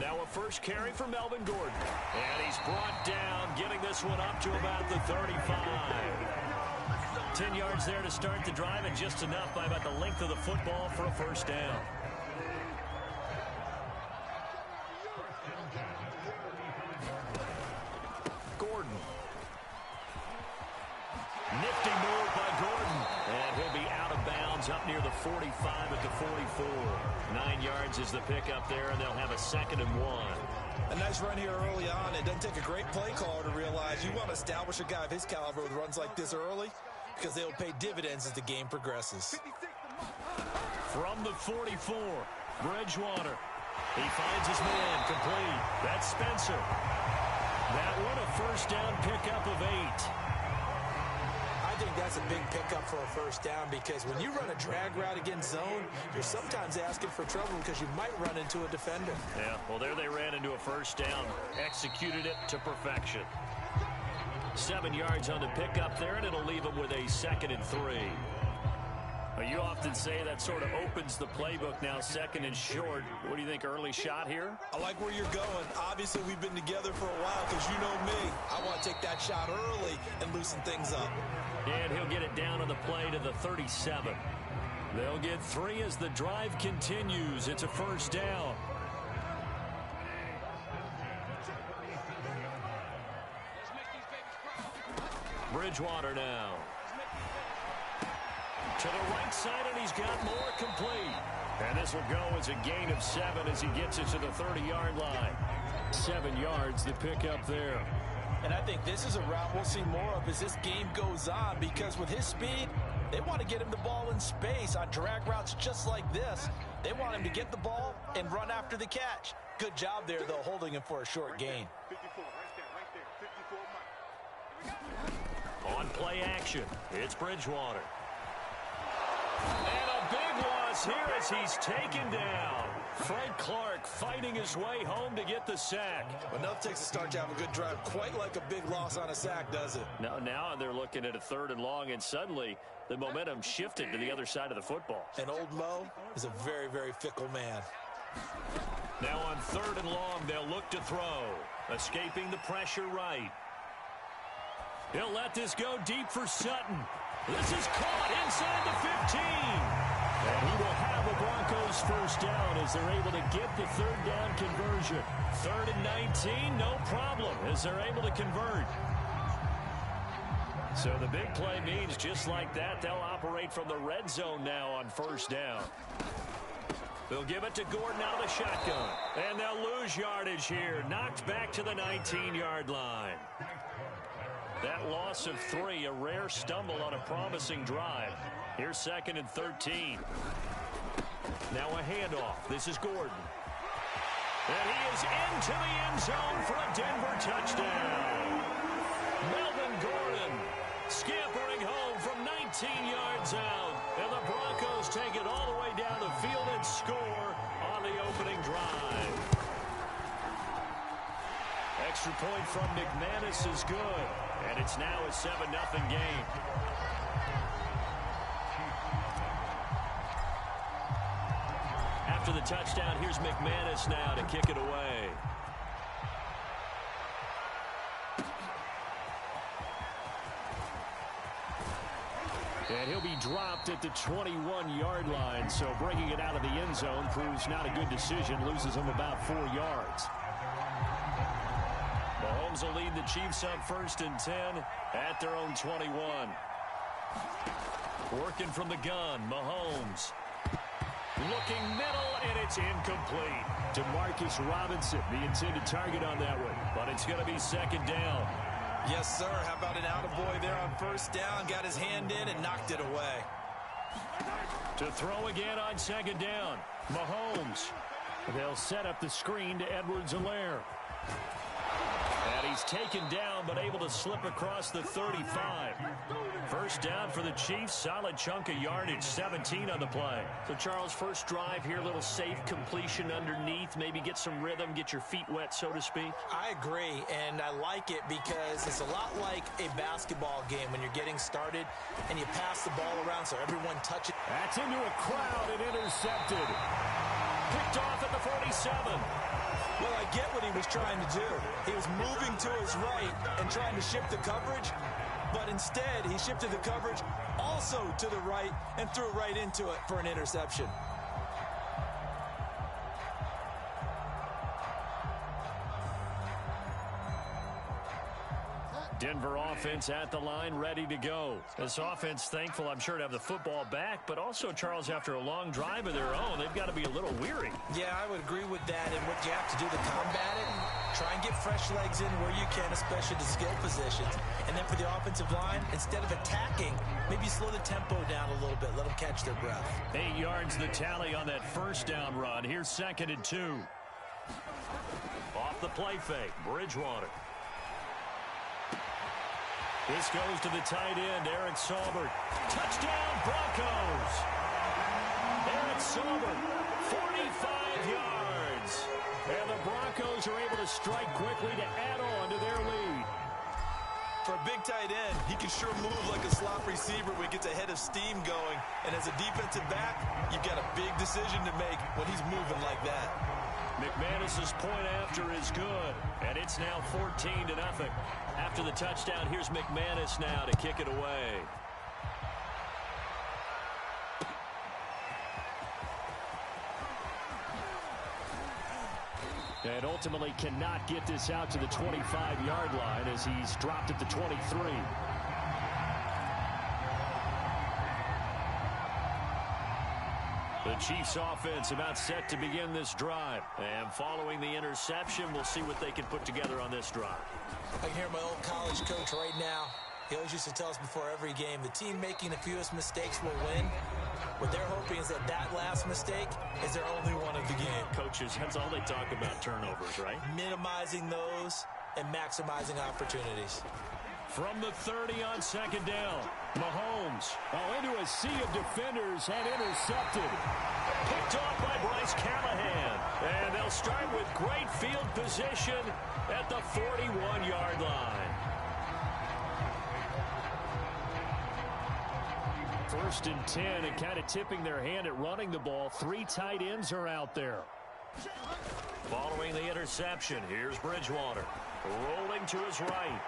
Now a first carry for Melvin Gordon. And he's brought down, getting this one up to about the 35. 10 yards there to start the drive, and just enough by about the length of the football for a first down. Gordon. Nifty move by Gordon. And he'll be out of bounds up near the 45 at the 44. 9 yards is the pickup there, and they'll have a 2nd and 1. A nice run here early on. It doesn't take a great play caller to realize you want to establish a guy of his caliber with runs like this early, because they'll pay dividends as the game progresses. From the 44, Bridgewater. He finds his man complete. That's Spencer. That one a first down pickup of 8. I think that's a big pickup for a first down, because when you run a drag route against zone, you're sometimes asking for trouble because you might run into a defender. Yeah, well, there they ran into a first down. Executed it to perfection. 7 yards on the pickup there, and it'll leave them with a 2nd and 3. Well, you often say that sort of opens the playbook now, 2nd and short. What do you think, early shot here? I like where you're going. Obviously, we've been together for a while, because you know me. I want to take that shot early and loosen things up. And he'll get it down on the play to the 37. They'll get 3 as the drive continues. It's a first down. Bridgewater now. To the right side, and he's got more complete. And this will go as a gain of 7 as he gets it to the 30-yard line. 7 yards, the pickup there. And I think this is a route we'll see more of as this game goes on, because with his speed, they want to get him the ball in space on drag routes just like this. They want him to get the ball and run after the catch. Good job there, though, holding him for a short gain. On play action, it's Bridgewater. And a big loss here as he's taken down. Frank Clark fighting his way home to get the sack. Well, enough takes a start to have a good drive. Quite like a big loss on a sack, does it? Now they're looking at a 3rd and long, and suddenly the momentum shifted to the other side of the football. And old Mo is a very, very fickle man. Now on 3rd and long, they'll look to throw. Escaping the pressure right. He'll let this go deep for Sutton. This is caught inside the 15. And he will have a Broncos first down as they're able to get the 3rd down conversion. 3rd and 19, no problem, as they're able to convert. So the big play means just like that, they'll operate from the red zone now on first down. They'll give it to Gordon out of the shotgun. And they'll lose yardage here. Knocked back to the 19-yard line. That loss of 3, a rare stumble on a promising drive. Here's 2nd and 13. Now a handoff. This is Gordon. And he is into the end zone for a Denver touchdown. Melvin Gordon scampering home from 19 yards out. And the Broncos take it all the way down the field and score on the opening drive. Extra point from McManus is good. And it's now a 7-0 game. After the touchdown, here's McManus now to kick it away. And he'll be dropped at the 21-yard line. So bringing it out of the end zone proves not a good decision. Loses him about 4 yards. Mahomes will lead the Chiefs up 1st and 10 at their own 21. Working from the gun, Mahomes. Looking middle, and it's incomplete. DeMarcus Robinson, the intended target on that one. But it's going to be 2nd down. Yes, sir. How about an attaboy there on first down? Got his hand in and knocked it away. To throw again on 2nd down. Mahomes. They'll set up the screen to Edwards-Helaire. And he's taken down, but able to slip across the 35. First down for the Chiefs. Solid chunk of yardage. 17 on the play. So, Charles, first drive here, little safe completion underneath. Maybe get some rhythm, get your feet wet, so to speak. I agree, and I like it because it's a lot like a basketball game when you're getting started and you pass the ball around so everyone touches. That's into a crowd and intercepted. Picked off at the 47. Well, I get what he was trying to do. He was moving to his right and trying to shift the coverage, but instead he shifted the coverage also to the right and threw right into it for an interception. Denver offense at the line, ready to go. This offense thankful, I'm sure, to have the football back, but also, Charles, after a long drive of their own, they've got to be a little weary. Yeah, I would agree with that, and what you have to do to combat it, try and get fresh legs in where you can, especially the skill positions. And then for the offensive line, instead of attacking, maybe slow the tempo down a little bit, let them catch their breath. 8 yards the tally on that first down run. Here's 2nd and 2. Off the play fake, Bridgewater. This goes to the tight end, Eric Saubert. Touchdown, Broncos! Eric Saubert, 45 yards. And the Broncos are able to strike quickly to add on to their lead. For a big tight end, he can sure move like a slot receiver when he gets a head of steam going. And as a defensive back, you've got a big decision to make when he's moving like that. McManus's point after is good, and it's now 14-0. After the touchdown, here's McManus now to kick it away. And ultimately cannot get this out to the 25-yard line as he's dropped at the 23. The Chiefs offense about set to begin this drive. And following the interception, we'll see what they can put together on this drive. I can hear my old college coach right now. He always used to tell us before every game, the team making the fewest mistakes will win. What they're hoping is that last mistake is their only one of the game. Coaches, that's all they talk about, turnovers, right? Minimizing those and maximizing opportunities. From the 30 on 2nd down, Mahomes into a sea of defenders and intercepted. Picked off by Bryce Callahan. And they'll start with great field position at the 41-yard line. 1st and 10, and kind of tipping their hand at running the ball. 3 tight ends are out there. Following the interception, here's Bridgewater. Rolling to his right.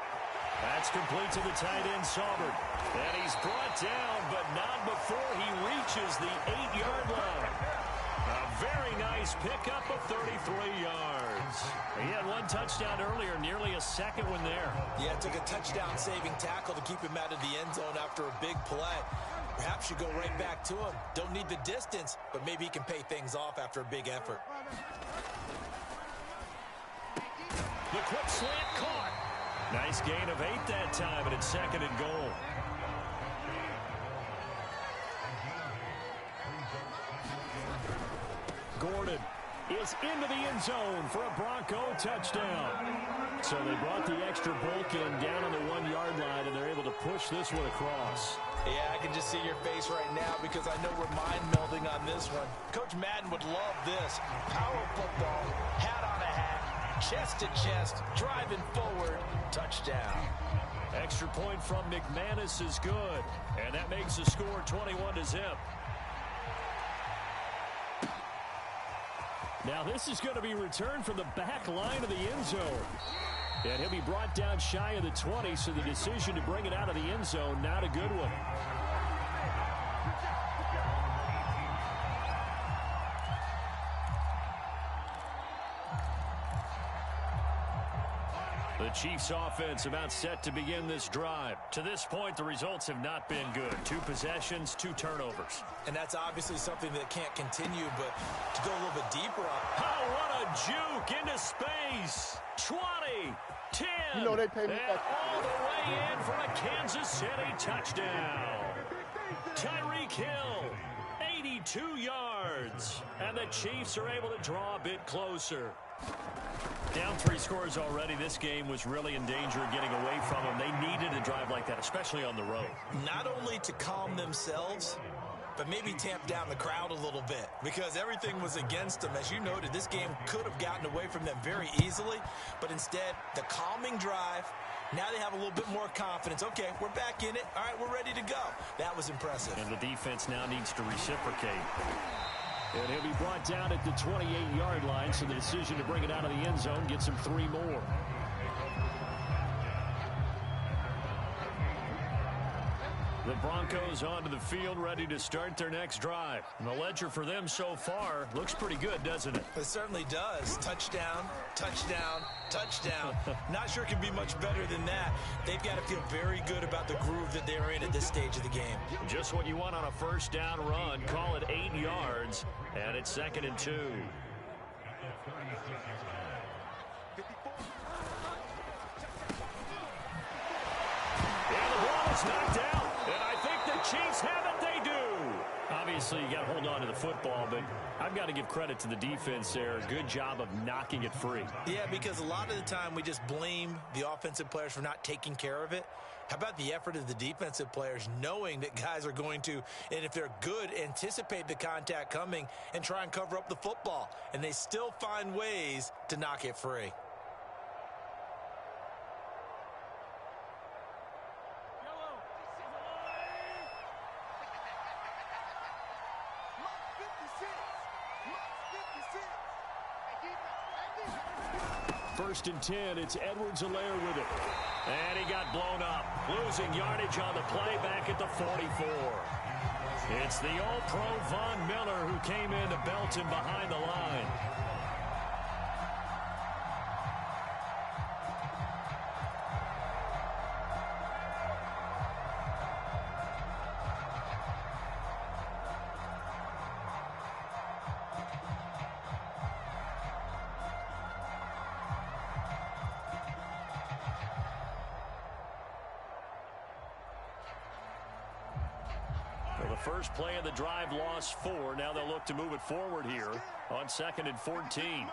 That's complete to the tight end, Saubert. And he's brought down, but not before he reaches the 8-yard line. A very nice pickup of 33 yards. He had 1 touchdown earlier, nearly a second one there. Yeah, it took a touchdown-saving tackle to keep him out of the end zone after a big play. Perhaps you go right back to him. Don't need the distance, but maybe he can pay things off after a big effort. The quick slant caught. Nice gain of 8 that time, and it's 2nd and goal. Gordon is into the end zone for a Bronco touchdown. So they brought the extra bulk in down on the 1-yard line, and they're able to push this one across. Yeah, I can just see your face right now because I know we're mind melding on this one. Coach Madden would love this. Power football, hat on a hat, chest to chest, driving forward, touchdown. Extra point from McManus is good, and that makes the score 21-0. Now this is going to be returned from the back line of the end zone. And he'll be brought down shy of the 20, so the decision to bring it out of the end zone, not a good one. The Chiefs offense about set to begin this drive. To this point, the results have not been good. 2 possessions, 2 turnovers. And that's obviously something that can't continue, but to go a little bit deeper on. Oh, what a juke into space. 20, 10, you know they pay me and all the way in for a Kansas City touchdown. Tyreek Hill, 82 yards. And the Chiefs are able to draw a bit closer. Down 3 scores already. This game was really in danger of getting away from them. They needed a drive like that, especially on the road. Not only to calm themselves, but maybe tamp down the crowd a little bit because everything was against them. As you noted, this game could have gotten away from them very easily, but instead, the calming drive, now they have a little bit more confidence. Okay, we're back in it. All right, we're ready to go. That was impressive. And the defense now needs to reciprocate. And he'll be brought down at the 28-yard line, so the decision to bring it out of the end zone gets him 3 more. The Broncos onto the field, ready to start their next drive. And the ledger for them so far looks pretty good, doesn't it? It certainly does. Touchdown, touchdown, touchdown. Not sure it can be much better than that. They've got to feel very good about the groove that they're in at this stage of the game. Just what you want on a first down run. Call it 8 yards, and it's 2nd and 2. And the ball is knocked out. And I think the Chiefs have it. They do. Obviously, you got to hold on to the football, but I've got to give credit to the defense there. Good job of knocking it free. Yeah, because a lot of the time we just blame the offensive players for not taking care of it. How about the effort of the defensive players knowing that guys are going to, and if they're good, anticipate the contact coming and try and cover up the football. And they still find ways to knock it free. First and 10, it's Edwards-Helaire with it. And he got blown up. Losing yardage on the play back at the 44. It's the All-Pro Von Miller who came in to belt him behind the line. First play of the drive, lost 4. Now they'll look to move it forward here on 2nd and 14.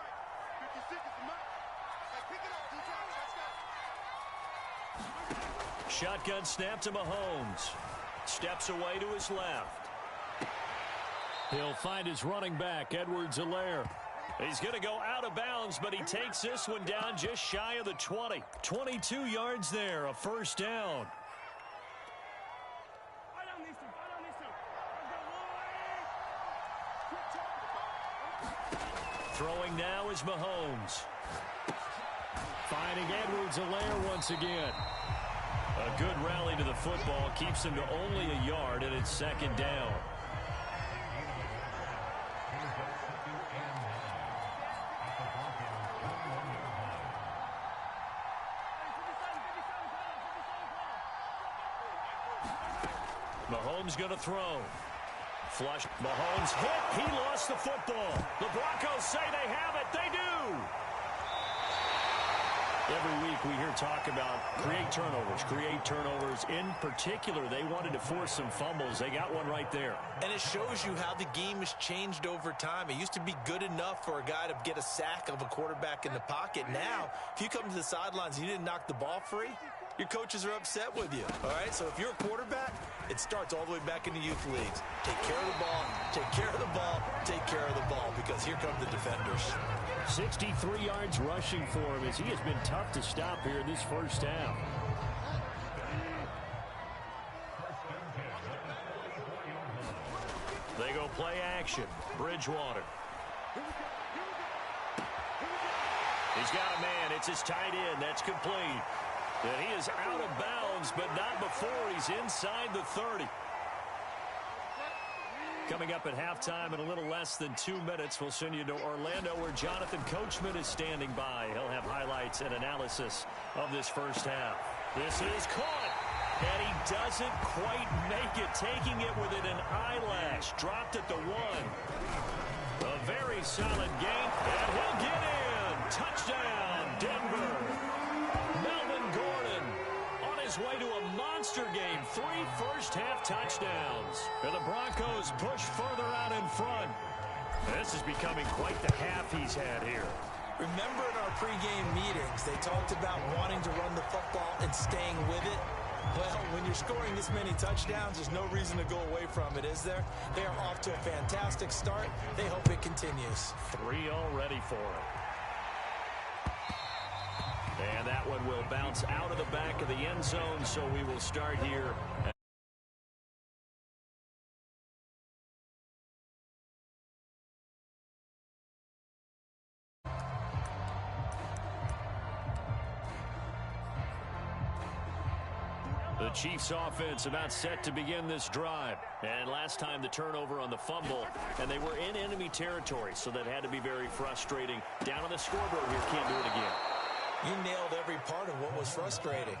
Shotgun snap to Mahomes. Steps away to his left. He'll find his running back, Edwards-Helaire. He's going to go out of bounds, but he takes this one down just shy of the 20. 22 yards there, a first down. Throwing now is Mahomes. Finding Edwards-Helaire once again. A good rally to the football keeps him to only a yard, and it's 2nd down. Mahomes going to throw. Flush. Mahomes hit. He lost the football. The Broncos say they have it. They do. Every week we hear talk about create turnovers. In particular, they wanted to force some fumbles. They got one right there. And it shows you how the game has changed over time. It used to be good enough for a guy to get a sack of a quarterback in the pocket. Now, if you come to the sidelines and you didn't knock the ball free, your coaches are upset with you. All right, so if you're a quarterback, it starts all the way back in the youth leagues. Take care of the ball, take care of the ball, take care of the ball, because here come the defenders. 63 yards rushing for him as he has been tough to stop here in this first half. They go play action. Bridgewater. He's got a man. It's his tight end. That's complete. And he is out of bounds, but not before he's inside the 30. Coming up at halftime in a little less than 2 minutes, we'll send you to Orlando where Jonathan Coachman is standing by. He'll have highlights and analysis of this first half. This is caught, and he doesn't quite make it, taking it within an eyelash. Dropped at the 1. A very solid game, and he'll get in. Touchdown, Denver. Way to a monster game. 3 first-half touchdowns. And the Broncos push further out in front. This is becoming quite the half he's had here. Remember in our pregame meetings, they talked about wanting to run the football and staying with it. Well, when you're scoring this many touchdowns, there's no reason to go away from it, is there? They are off to a fantastic start. They hope it continues. 3 already for them. And that one will bounce out of the back of the end zone, so we will start here. The Chiefs offense about set to begin this drive. And last time the turnover on the fumble, and they were in enemy territory, so that had to be very frustrating. Down on the scoreboard here, can't do it again. You nailed every part of what was frustrating.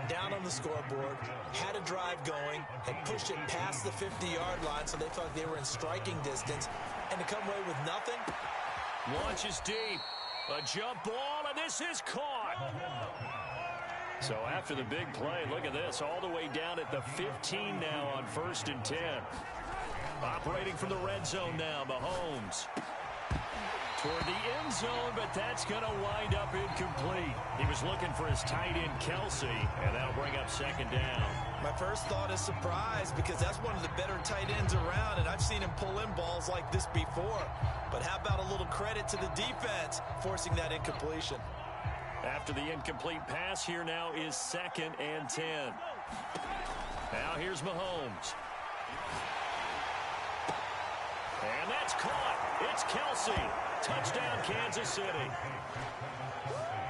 Down on the scoreboard, had a drive going, had pushed it past the 50-yard line so they thought they were in striking distance, and to come away with nothing. Launches deep. A jump ball, and this is caught. So after the big play, look at this, all the way down at the 15 now on 1st and 10. Operating from the red zone now, Mahomes. Toward the end zone, but that's going to wind up incomplete. He was looking for his tight end, Kelsey, and that'll bring up 2nd down. My first thought is surprise, because that's one of the better tight ends around, and I've seen him pull in balls like this before. But how about a little credit to the defense forcing that incompletion? After the incomplete pass, here now is 2nd and 10. Now here's Mahomes. And that's caught. It's Kelsey. Touchdown, Kansas City.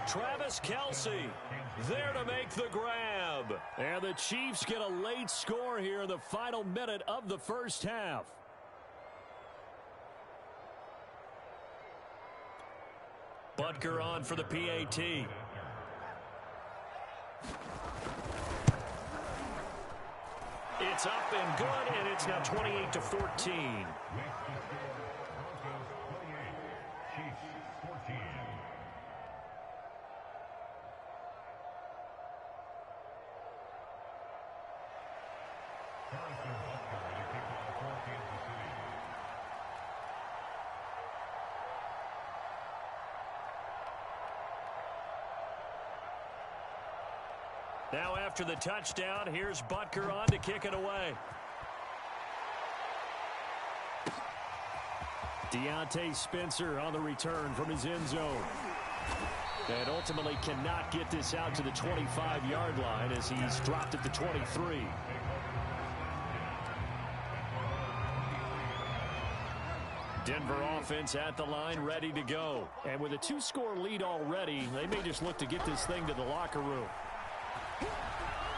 Travis Kelsey there to make the grab. And the Chiefs get a late score here in the final minute of the first half. Butker on for the PAT. It's up and good, and it's now 28-14. Now after the touchdown, here's Butker on to kick it away. Deontay Spencer on the return from his end zone. And ultimately cannot get this out to the 25-yard line as he's dropped at the 23. Denver offense at the line, ready to go. And with a 2-score lead already, they may just look to get this thing to the locker room.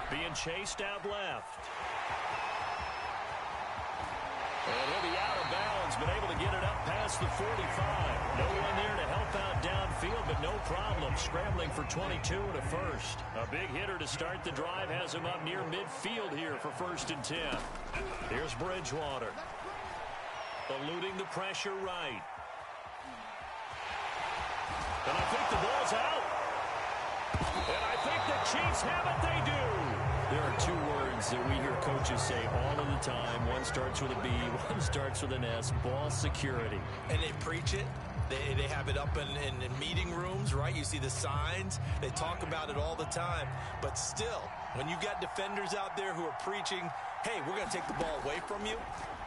Being chased out left. And he'll be out of bounds, but able to get it up past the 45. No one there to help out downfield, but no problem. Scrambling for 22 and a first. A big hitter to start the drive has him up near midfield here for 1st and 10. Here's Bridgewater. Eluding the pressure right. And I think the ball's out. And I think the Chiefs have it. They do. There are 2 words that we hear coaches say all of the time. One starts with a B, one starts with an S. Ball security. And they preach it. They have it up in meeting rooms, right? You see the signs. They talk about it all the time. But still, when you got defenders out there who are preaching, hey, we're going to take the ball away from you,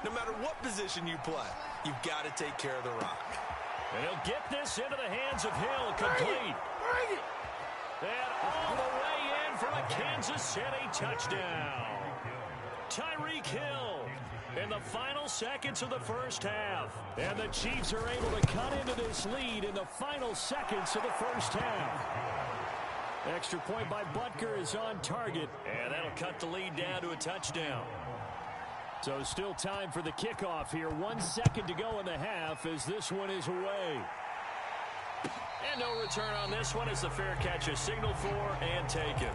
no matter what position you play, you've got to take care of the rock. And he'll get this into the hands of Hill. Complete. Bring it. And all the way in for a Kansas City touchdown. Tyreek Hill in the final seconds of the first half. And the Chiefs are able to cut into this lead in the final seconds of the first half. Extra point by Butker is on target. And that'll cut the lead down to a touchdown. So still time for the kickoff here. 1 second to go in the half as this one is away. And no return on this one as the fair catch is signaled for and taken.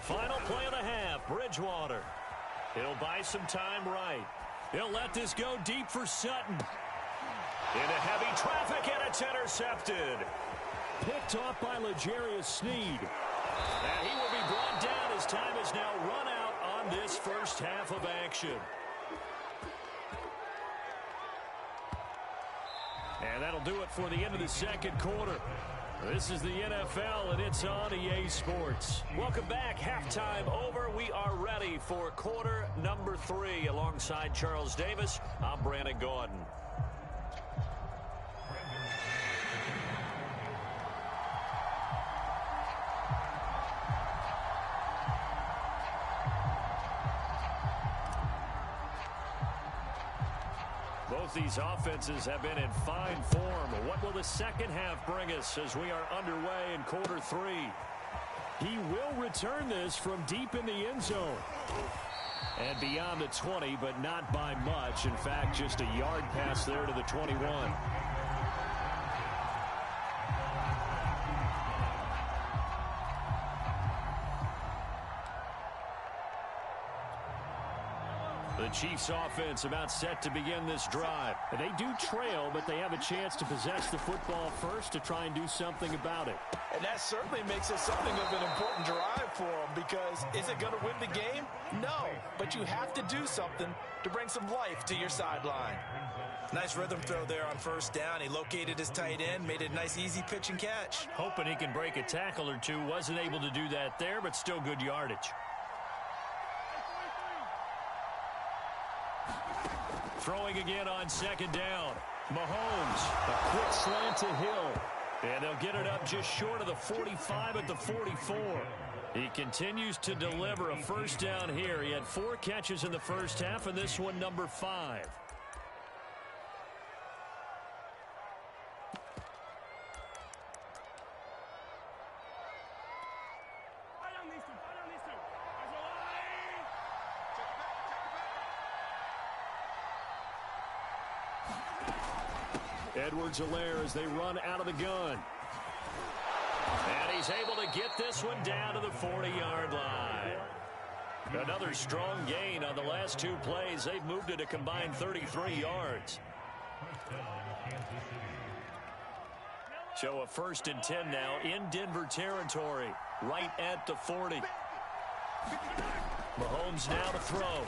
Final play of the half, Bridgewater. He'll buy some time right. He'll let this go deep for Sutton. Into heavy traffic, and it's intercepted. Picked off by L'Jarius Sneed. And he will be brought down as time is now run out on this first half of action. And that'll do it for the end of the second quarter. This is the NFL, and it's on EA Sports. Welcome back. Halftime over. We are ready for quarter number 3. Alongside Charles Davis, I'm Brandon Gaudin. Both these offenses have been in fine form. What will the second half bring us as we are underway in quarter three? He will return this from deep in the end zone. And beyond the 20, but not by much. In fact, just a yard pass there to the 21. The Chiefs offense about set to begin this drive. They do trail, but they have a chance to possess the football first to try and do something about it. And that certainly makes it something of an important drive for them, because is it going to win the game? No, but you have to do something to bring some life to your sideline. Nice rhythm throw there on first down. He located his tight end, made it a nice easy pitch and catch. Hoping he can break a tackle or two. Wasn't able to do that there, but still good yardage. Throwing again on second down. Mahomes, a quick slant to Hill. And they'll get it up just short of the 45 at the 44. He continues to deliver a first down here. He had 4 catches in the first half, and this one number 5. Edwards-Helaire as they run out of the gun. And he's able to get this one down to the 40-yard line. Another strong gain on the last 2 plays. They've moved it a combined 33 yards. So a 1st and 10 now in Denver territory, right at the 40. Mahomes now to throw.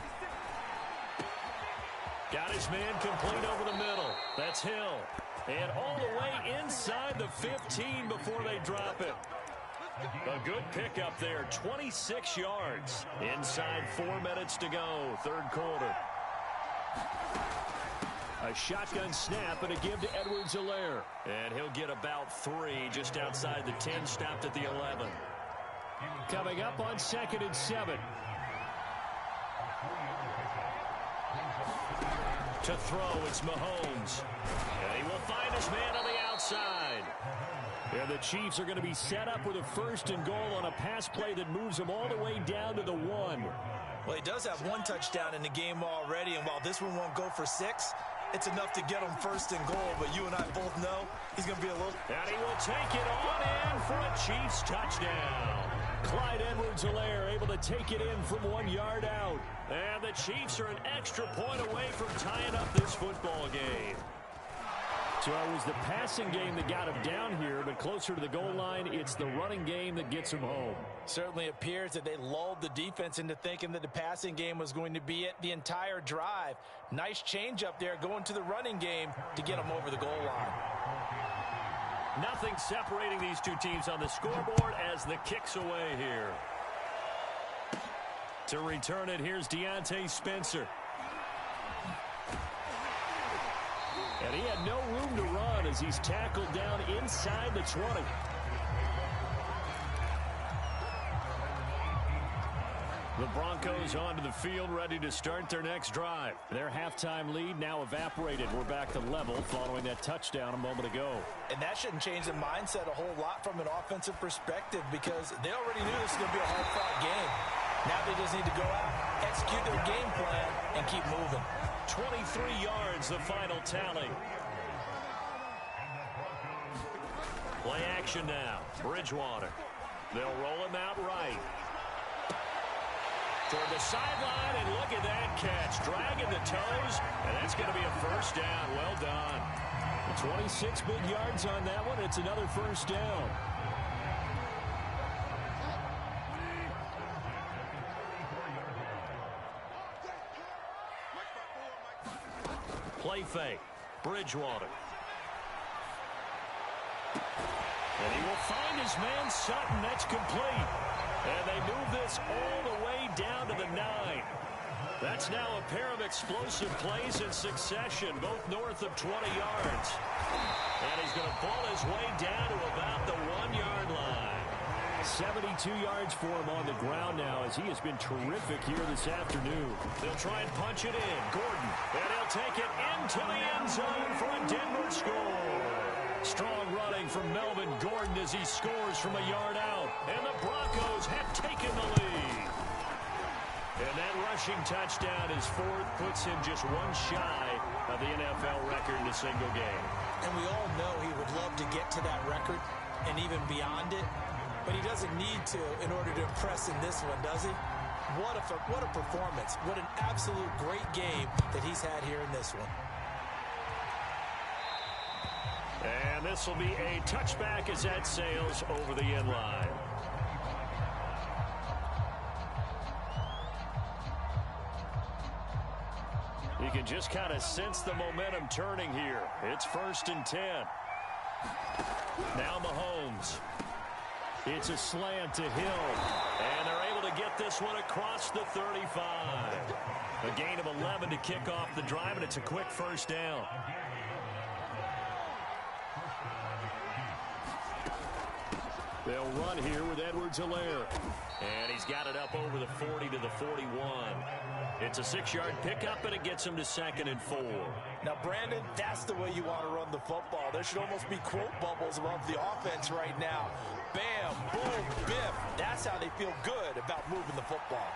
Got his man complete over the middle. That's Hill. And all the way inside the 15 before they drop it. A good pickup there, 26 yards. Inside 4 minutes to go, third quarter. A shotgun snap and a give to Edwards-Helaire. And he'll get about 3 just outside the 10, stopped at the 11. Coming up on 2nd and 7. To throw, it's Mahomes. And he will find his man on the outside. And the Chiefs are going to be set up with a 1st and goal on a pass play that moves them all the way down to the 1. Well, he does have 1 touchdown in the game already, and while this one won't go for 6, it's enough to get him 1st and goal. But you and I both know he's going to be a little... And he will take it on in for a Chiefs touchdown. Clyde Edwards-Helaire able to take it in from 1 yard out. And the Chiefs are an extra point away from tying up this football game. So it was the passing game that got him down here, but closer to the goal line, it's the running game that gets him home. Certainly appears that they lulled the defense into thinking that the passing game was going to be it the entire drive. Nice change up there going to the running game to get them over the goal line. Nothing separating these two teams on the scoreboard as the kick's away here. To return it, here's Deontay Spencer. And he had no room to run as he's tackled down inside the 20. The Broncos onto the field, ready to start their next drive. Their halftime lead now evaporated. We're back to level following that touchdown a moment ago. And that shouldn't change the mindset a whole lot from an offensive perspective, because they already knew this was going to be a hard-fought game. Now they just need to go out, execute their game plan, and keep moving. 23 yards, the final tally. Play action now. Bridgewater. They'll roll him out right. Toward the sideline, and look at that catch. Dragging the toes, and that's going to be a first down. Well done. 26 big yards on that one. It's another first down. Play fake. Bridgewater. And he will find his man Sutton. That's complete. And they move this all the way down to the 9. That's now a pair of explosive plays in succession, both north of 20 yards. And he's going to ball his way down to about the 1 yard line. 72 yards for him on the ground now as he has been terrific here this afternoon. They'll try and punch it in. Gordon. And he'll take it into the end zone for a Denver score. Strong running from Melvin Gordon as he scores from a yard out. And the Broncos have taken the lead. And that rushing touchdown is fourth, puts him just one shy of the NFL record in a single game. And we all know he would love to get to that record and even beyond it, but he doesn't need to in order to impress in this one, does he? What a performance. What an absolute great game that he's had here in this one. And this will be a touchback as that sails over the end line. You can just kind of sense the momentum turning here. It's 1st and 10. Now Mahomes. It's a slant to Hill. And they're able to get this one across the 35. A gain of 11 to kick off the drive, and it's a quick first down. They'll run here with Edwards-Helaire. And he's got it up over the 40 to the 41. It's a 6-yard pickup, and it gets him to 2nd and 4. Now, Brandon, that's the way you want to run the football. There should almost be quote bubbles above the offense right now. Bam, boom, biff. That's how they feel good about moving the football.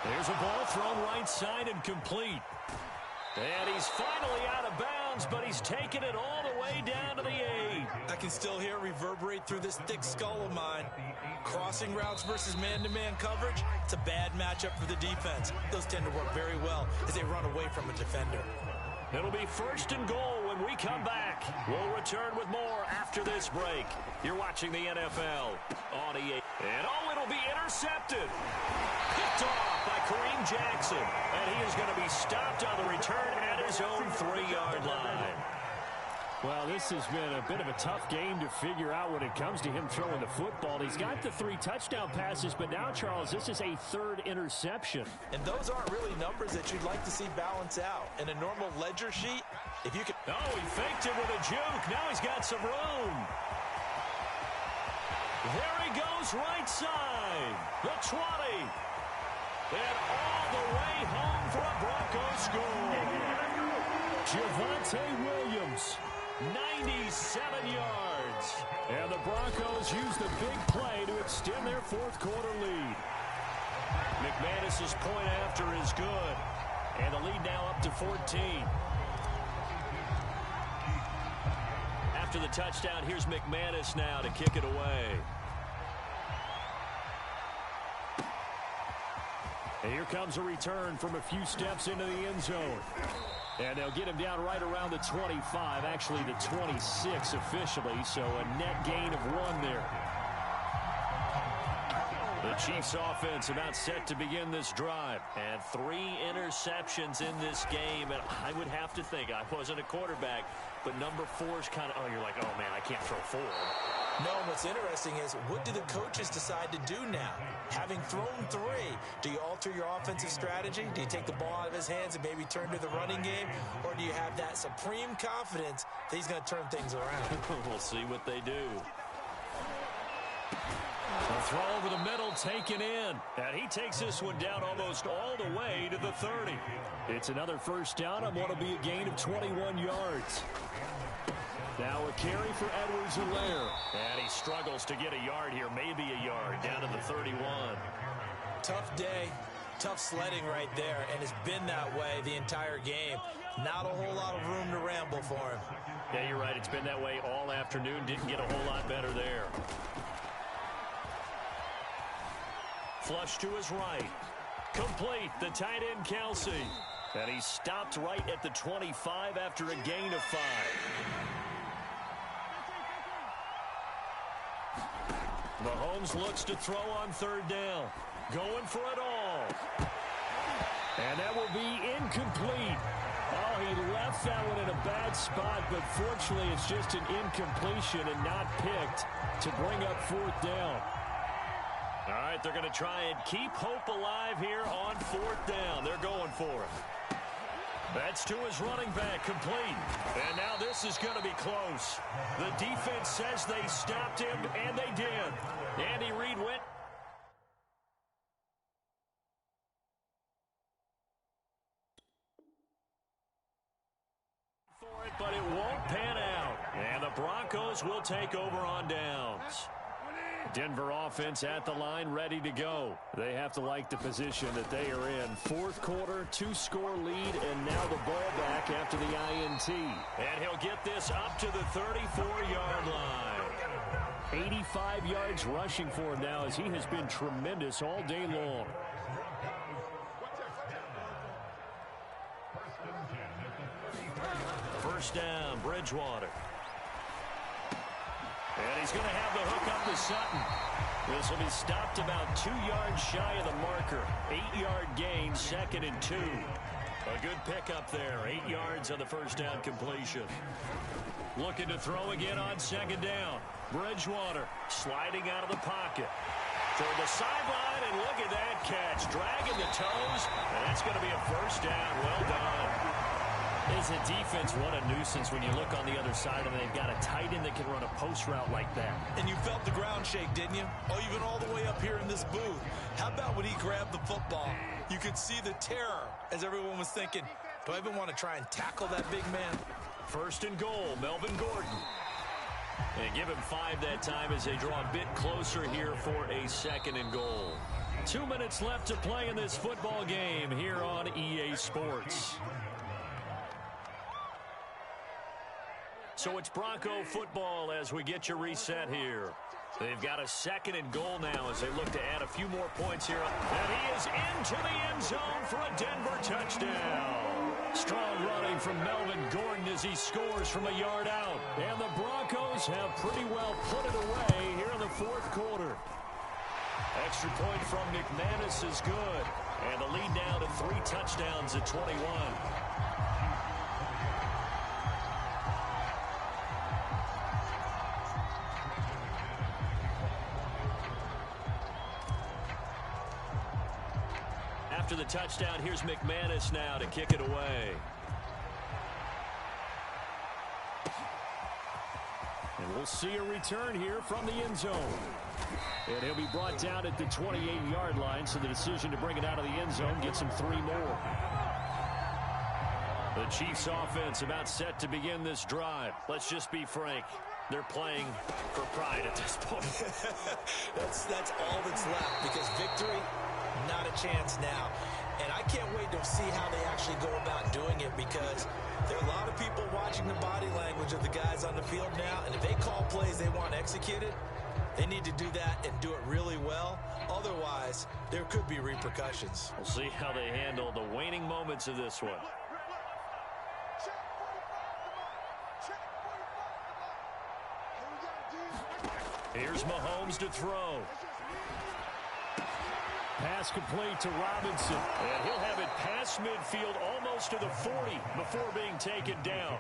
There's a ball thrown right side and complete. And he's finally out of bounds, but he's taken it all the way down to the 8. I can still hear it reverberate through this thick skull of mine. Crossing routes versus man-to-man coverage, it's a bad matchup for the defense. Those tend to work very well as they run away from a defender. It'll be 1st and goal when we come back. We'll return with more after this break. You're watching the NFL on EA. And it'll be intercepted. Picked off by Kareem Jackson. And he is going to be stopped on the return at his own 3-yard line. Well, this has been a bit of a tough game to figure out when it comes to him throwing the football. He's got the 3 touchdown passes, but now, Charles, this is a 3rd interception. And those aren't really numbers that you'd like to see balance out. In a normal ledger sheet, if you could... Oh, he faked it with a juke. Now he's got some room. There he goes right side. The 20. And all the way home for a Broncos score. Javonte Williams. 97 yards. And the Broncos use the big play to extend their 4th quarter lead. McManus's point after is good. And the lead now up to 14. After the touchdown, here's McManus now to kick it away. And here comes a return from a few steps into the end zone. And they'll get him down right around the 25, actually the 26 officially, so a net gain of 1 there. The Chiefs offense about set to begin this drive. And 3 interceptions in this game. And I would have to think, I wasn't a quarterback, but number 4 is kind of, oh, you're like, oh, man, I can't throw 4. No, and what's interesting is, what do the coaches decide to do now? Having thrown 3, do you alter your offensive strategy? Do you take the ball out of his hands and maybe turn to the running game? Or do you have that supreme confidence that he's going to turn things around? We'll see what they do. A throw over the middle, taken in. And he takes this one down almost all the way to the 30. It's another first down on what will be a gain of 21 yards. Now a carry for Edwards-Helaire. And he struggles to get a yard here, maybe a yard, down to the 31. Tough day, tough sledding right there, and it's been that way the entire game. Not a whole lot of room to ramble for him. Yeah, you're right. It's been that way all afternoon. Didn't get a whole lot better there. Flush to his right. Complete, the tight end Kelsey. And he stopped right at the 25 after a gain of 5. Mahomes looks to throw on 3rd down. Going for it all. And that will be incomplete. Oh, he left that one in a bad spot, but fortunately it's just an incompletion and not picked to bring up 4th down. All right, they're going to try and keep hope alive here on 4th down. They're going for it. That's to his running back, complete. And now this is going to be close. The defense says they stopped him, and they did. Andy Reid went. For it, but it won't pan out. And the Broncos will take over on downs. Denver offense at the line, ready to go. They have to like the position that they are in. Fourth quarter, 2-score lead, and now the ball back after the INT. And he'll get this up to the 34-yard line. 85 yards rushing for him now as he has been tremendous all day long. First down, Bridgewater. And he's going to have the hook up to Sutton. This will be stopped about 2 yards shy of the marker. 8-yard gain, 2nd and 2. A good pickup there. 8 yards on the first down completion. Looking to throw again on 2nd down. Bridgewater sliding out of the pocket. Toward the sideline, and look at that catch. Dragging the toes, and that's going to be a first down. Well done. As a defense, what a nuisance when you look on the other side and they've got a tight end that can run a post route like that. And you felt the ground shake, didn't you? Oh, even all the way up here in this booth. How about when he grabbed the football? You could see the terror as everyone was thinking, do I even want to try and tackle that big man? First and goal, Melvin Gordon. And give him 5 that time as they draw a bit closer here for a 2nd and goal. 2 minutes left to play in this football game here on EA Sports. So it's Bronco football as we get you reset here. They've got a 2nd and goal now as they look to add a few more points here. And he is into the end zone for a Denver touchdown. Strong running from Melvin Gordon as he scores from a yard out. And the Broncos have pretty well put it away here in the fourth quarter. Extra point from McManus is good. And the lead now to 3 touchdowns at 21. After the touchdown, here's McManus now to kick it away. And we'll see a return here from the end zone. And he'll be brought down at the 28-yard line, so the decision to bring it out of the end zone gets him 3 more. The Chiefs offense about set to begin this drive. Let's just be frank. They're playing for pride at this point. That's all that's left, because victory, not a chance now. And I can't wait to see how they actually go about doing it, because there are a lot of people watching the body language of the guys on the field now, and if they call plays they want executed, they need to do that and do it really well. Otherwise, there could be repercussions. We'll see how they handle the waning moments of this one. Here's Mahomes to throw. Pass complete to Robinson. And he'll have it past midfield almost to the 40 before being taken down.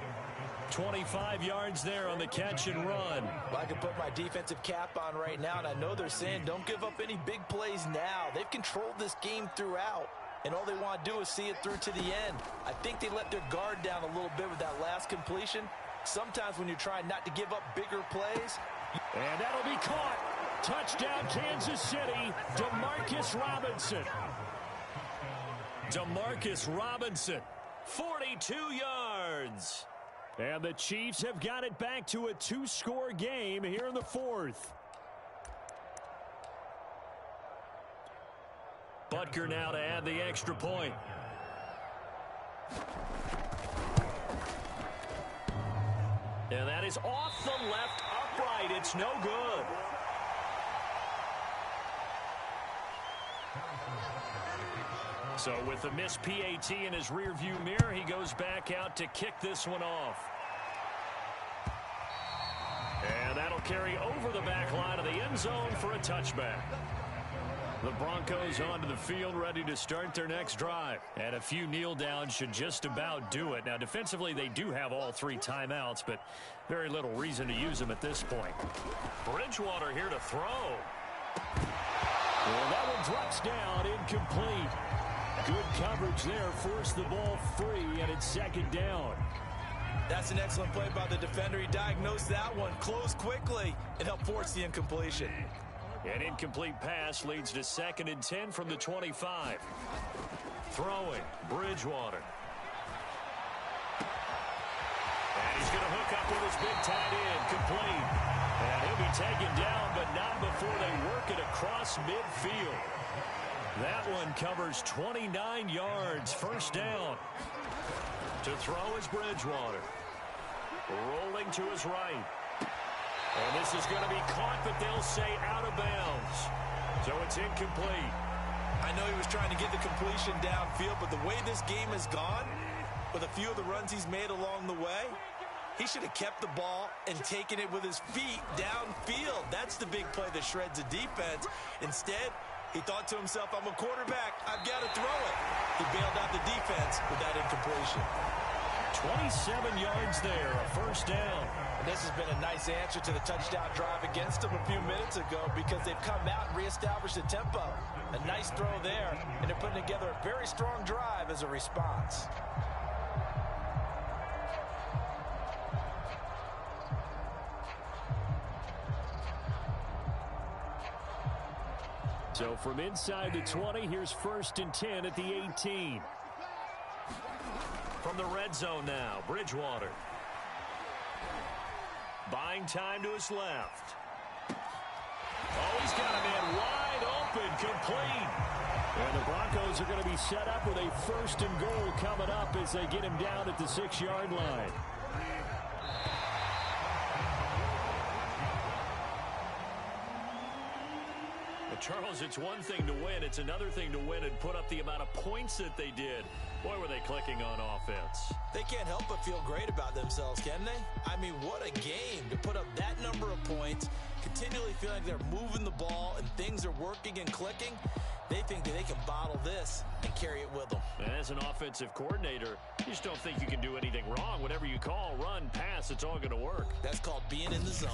25 yards there on the catch and run. Well, I can put my defensive cap on right now, and I know they're saying don't give up any big plays now. They've controlled this game throughout, and all they want to do is see it through to the end. I think they let their guard down a little bit with that last completion. Sometimes when you're trying not to give up bigger plays. And that'll be caught. Touchdown, Kansas City, DeMarcus Robinson. DeMarcus Robinson, 42 yards. And the Chiefs have got it back to a 2-score game here in the fourth. Butker now to add the extra point. And that is off the left upright. It's no good. So with the missed PAT in his rearview mirror, he goes back out to kick this one off. And that'll carry over the back line of the end zone for a touchback. The Broncos onto the field, ready to start their next drive. And a few kneel downs should just about do it. Now, defensively, they do have all 3 timeouts, but very little reason to use them at this point. Bridgewater here to throw. Well, that one drops down, incomplete. Good coverage there. Forced the ball free, and it's second down. That's an excellent play by the defender. He diagnosed that one, closed quickly, and helped force the incompletion. An incomplete pass leads to 2nd and 10 from the 25. Throwing, Bridgewater. And he's going to hook up with his big tight end, complete. And he'll be taken down, but not before they work it across midfield. That one covers 29 yards, first down. To throw is Bridgewater. Rolling to his right. And this is going to be caught, but they'll say out of bounds. So it's incomplete. I know he was trying to get the completion downfield, but the way this game has gone, with a few of the runs he's made along the way, he should have kept the ball and taken it with his feet downfield. That's the big play that shreds the defense. Instead, he thought to himself, I'm a quarterback, I've got to throw it. He bailed out the defense with that incompletion. 27 yards there, a first down. And this has been a nice answer to the touchdown drive against them a few minutes ago because they've come out and reestablished the tempo. A nice throw there, and they're putting together a very strong drive as a response. So from inside the 20, here's 1st and 10 at the 18. From the red zone now, Bridgewater. Buying time to his left. Oh, he's got a man wide open, complete. And the Broncos are going to be set up with a 1st and goal coming up as they get him down at the 6-yard line. Charles, it's one thing to win. It's another thing to win and put up the amount of points that they did. Boy, were they clicking on offense. They can't help but feel great about themselves, can they? I mean, what a game to put up that number of points, continually feeling like they're moving the ball and things are working and clicking. They think that they can bottle this and carry it with them. And as an offensive coordinator, you just don't think you can do anything wrong. Whatever you call, run, pass, it's all going to work. That's called being in the zone.